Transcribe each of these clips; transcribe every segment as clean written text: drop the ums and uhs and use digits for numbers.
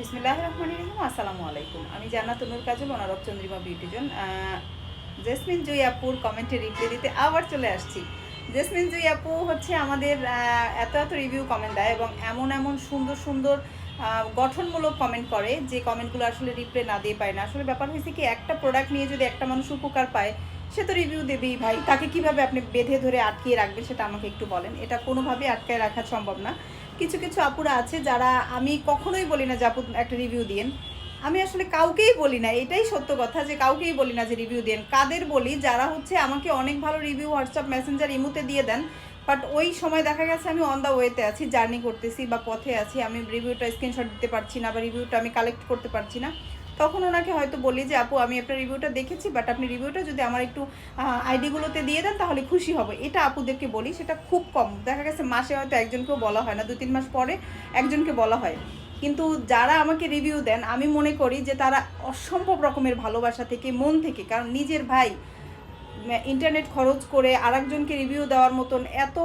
বিসমিল্লাহির রহমানির রহিম। আসসালামু আলাইকুম। আমি Jannatun Noor Kajal, owner of Chandrima beauty zone. Jesmin Jui আপুর কমেন্টে রিপ্লাই দিতে আবার চলে আসছি। জেসমিন জুই আপু হচ্ছে আমাদের এত এত রিভিউ কমেন্ট দেয় এবং এমন এমন সুন্দর সুন্দর গঠনমূলক কমেন্ট করে, যে কমেন্টগুলো আসলে রিপ্লাই না দিয়ে পায় না। আসলে ব্যাপার হয়েছে কি, একটা প্রোডাক্ট নিয়ে যদি একটা মানুষ উপকার পায়, সে তো রিভিউ দেবেই ভাই। তাকে কিভাবে আপনি বেঁধে ধরে আটকিয়ে রাখবেন সেটা আমাকে একটু বলেন। এটা কোনোভাবেই আটকায় রাখা সম্ভব না। কিছু কিছু আপুরা আছে যারা, আমি কখনোই বলি না যে আপু একটা রিভিউ দিন, আমি আসলে কাউকেই বলি না, এটাই সত্য কথা যে কাউকেই বলি না যে রিভিউ দেন। কাদের বলি? যারা হচ্ছে আমাকে অনেক ভালো রিভিউ হোয়াটসঅ্যাপ মেসেঞ্জার ইমুতে দিয়ে দেন, বাট ওই সময় দেখা গেছে আমি অন দ্য ওয়েতে আছি, জার্নি করতেছি বা পথে আছি, আমি রিভিউটা স্ক্রিনশট দিতে পারছি না বা রিভিউটা আমি কালেক্ট করতে পারছি না। তখন ওনাকে হয়তো বলি যে আপু আমি আপনার রিভিউটা দেখেছি, বাট আপনি রিভিউটা যদি আমার একটু আইডিগুলোতে দিয়ে দেন তাহলে খুশি হবে। এটা আপুদেরকে বলি, সেটা খুব কম। দেখা গেছে মাসে হয়তো একজনকেও বলা হয় না, 2-3 মাস পরে একজনকে বলা হয়। কিন্তু যারা আমাকে রিভিউ দেন, আমি মনে করি যে তারা অসম্ভব রকমের ভালোবাসা থেকে, মন থেকে, কারণ নিজের ভাই ইন্টারনেট খরচ করে আরেকজনকে রিভিউ দেওয়ার মতন এত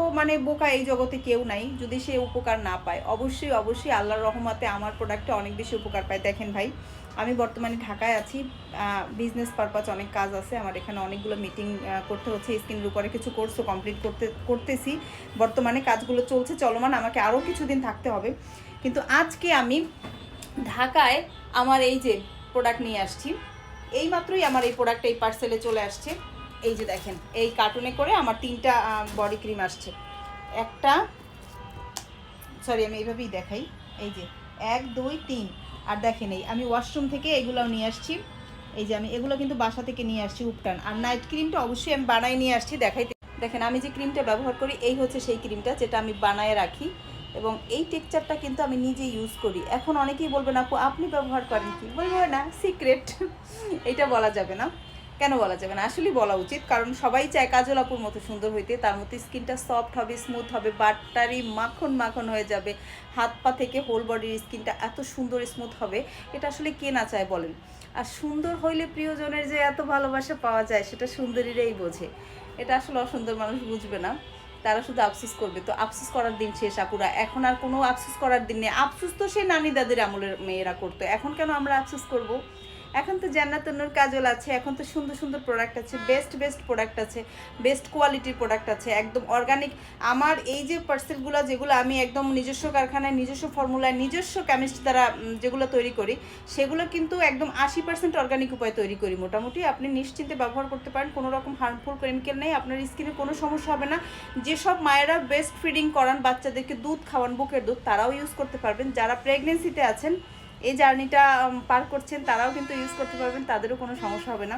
বোকা এই জগতে কেউ নাই। যদি সে উপকার না পায়, অবশ্যই অবশ্যই আল্লাহর রহমতে আমার প্রোডাক্টে অনেক বেশি উপকার পায়। দেখেন ভাই, আমি বর্তমানে ঢাকায় আছি, বিজনেস পারপাস অনেক কাজ আছে আমার এখানে, অনেকগুলো মিটিং করতে হচ্ছে, স্ক্রিনের উপরে কিছু কোর্সও কমপ্লিট করতেছি। বর্তমানে কাজগুলো চলছে, চলমান, আমাকে আরও কিছুদিন থাকতে হবে। কিন্তু আজকে আমি ঢাকায় আমার এই যে প্রোডাক্ট নিয়ে আসছি, এই মাত্রই আমার এই প্রোডাক্ট এই পার্সেলে চলে আসছে। এই যে দেখেন, এই কার্টুনে করে আমার 3টা বডি ক্রিম আসছে। একটা, সরি আমি এইভাবেই দেখাই, এই যে 1 2 3। আর দেখেন এই আমি ওয়াশরুম থেকে এগুলোও নিয়ে আসছি। এই যে আমি এগুলো কিন্তু বাসা থেকে নিয়ে আসছি, উপটান। আর নাইট ক্রিমটা অবশ্যই আমি বানাই নিয়ে আসছি, দেখাইতে। দেখেন আমি যে ক্রিমটা ব্যবহার করি, এই হচ্ছে সেই ক্রিমটা যেটা আমি বানায় রাখি, এবং এই টেক্সচারটা কিন্তু আমি নিজে ইউজ করি। এখন অনেকেই বলবেন আপু আপনি ব্যবহার করেন কি, বলবো না সিক্রেট। এটা বলা যাবে না। কেন বলা যাবে না? আসলেই বলা উচিত, কারণ সবাই চায় কাজল আপুর মতো সুন্দর হইতে, তার মতো স্কিনটা সফট হবে, স্মুথ হবে, বাটারি মাখন মাখন হয়ে যাবে, হাত পা থেকে হোল বডির স্কিনটা এত সুন্দর স্মুথ হবে। এটা আসলে কে না চায় বলেন? আর সুন্দর হইলে প্রিয়জনের যে এত ভালোবাসা পাওয়া যায়, সেটা সুন্দরীরাই বোঝে। এটা আসলে অসুন্দর মানুষ বুঝবে না, তারা শুধু আফসোস করবে। তো আফসোস করার দিন শেষ আপুরা, এখন আর কোনো আফসোস করার দিন নেই। আফসোস তো সেই নানি দাদির আমলের মেয়েরা করতো, এখন কেন আমরা আফসোস করব? এখন তো জান্নাতুন নূর কাজল আছে, এখন তো সুন্দর সুন্দর প্রোডাক্ট আছে, বেস্ট বেস্ট প্রোডাক্ট আছে, বেস্ট কোয়ালিটির প্রোডাক্ট আছে, একদম অর্গানিক। আমার এই যে পার্সেলগুলো, যেগুলো আমি একদম নিজস্ব কারখানায়, নিজস্ব ফর্মুলায়, নিজস্ব কেমিস্ট দ্বারা যেগুলো তৈরি করি, সেগুলো কিন্তু একদম 80% অর্গানিক উপায়ে তৈরি করি। মোটামুটি আপনি নিশ্চিন্তে ব্যবহার করতে পারেন, কোনো রকম হার্মফুল কেমিক্যাল নেই, আপনার স্কিনে কোনো সমস্যা হবে না। যেসব মায়েরা ব্রেস্ট ফিডিং করান, বাচ্চাদেরকে দুধ খাওয়ান, বুকের দুধ, তারাও ইউজ করতে পারবেন। যারা প্রেগনেন্সিতে আছেন, এই জার্নিটা পার করছেন, তারাও কিন্তু ইউজ করতে পারবেন, তাদেরও কোনো সমস্যা হবে না।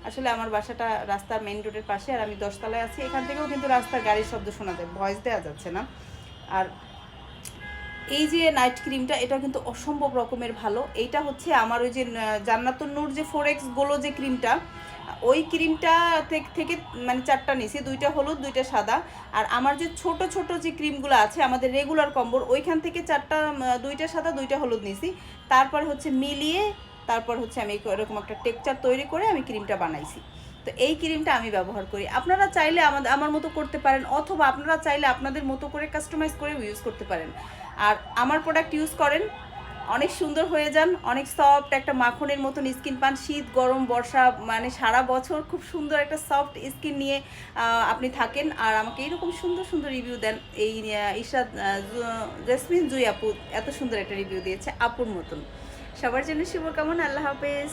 আসলে আমার বাসাটা রাস্তার মেইন রোডের পাশে, আর আমি 10 তলায় আছি, এখান থেকেও কিন্তু রাস্তার গাড়ির শব্দ শোনা যায়, ভয়েস দেওয়া যাচ্ছে না। আর এই যে নাইট ক্রিমটা, এটা কিন্তু অসম্ভব রকমের ভালো। এইটা হচ্ছে আমার ওই যে জান্নাতুন নূর যে 4X গোলো যে ক্রিমটা, ওই ক্রিমটা থেকে 4টা নিছি, 2টা হলুদ 2টা সাদা। আর আমার যে ছোট ছোট যে ক্রিমগুলো আছে আমাদের রেগুলার কম্বোর, ওইখান থেকে 4টা, 2টা সাদা 2টা হলুদ নিছি। তারপর হচ্ছে মিলিয়ে, তারপর হচ্ছে আমি এরকম একটা টেক্সচার তৈরি করে আমি ক্রিমটা বানাইছি। তো এই ক্রিমটা আমি ব্যবহার করি। আপনারা চাইলে আমার মতো করতে পারেন, অথবা আপনারা চাইলে আপনাদের মতো করে কাস্টমাইজ করে ইউজ করতে পারেন। আর আমার প্রোডাক্ট ইউজ করেন, অনেক সুন্দর হয়ে যান, অনেক সফট একটা মাখনের মতন স্কিন পান। শীত গরম বর্ষা সারা বছর খুব সুন্দর একটা সফট স্কিন নিয়ে আপনি থাকেন। আর আমাকে এইরকম সুন্দর সুন্দর রিভিউ দেন। এই ইশরাত জেসমিন জুই আপু এত সুন্দর একটা রিভিউ দিয়েছে আপুর মতন। সবার জন্য শুভকামনা। আল্লাহ হাফেজ।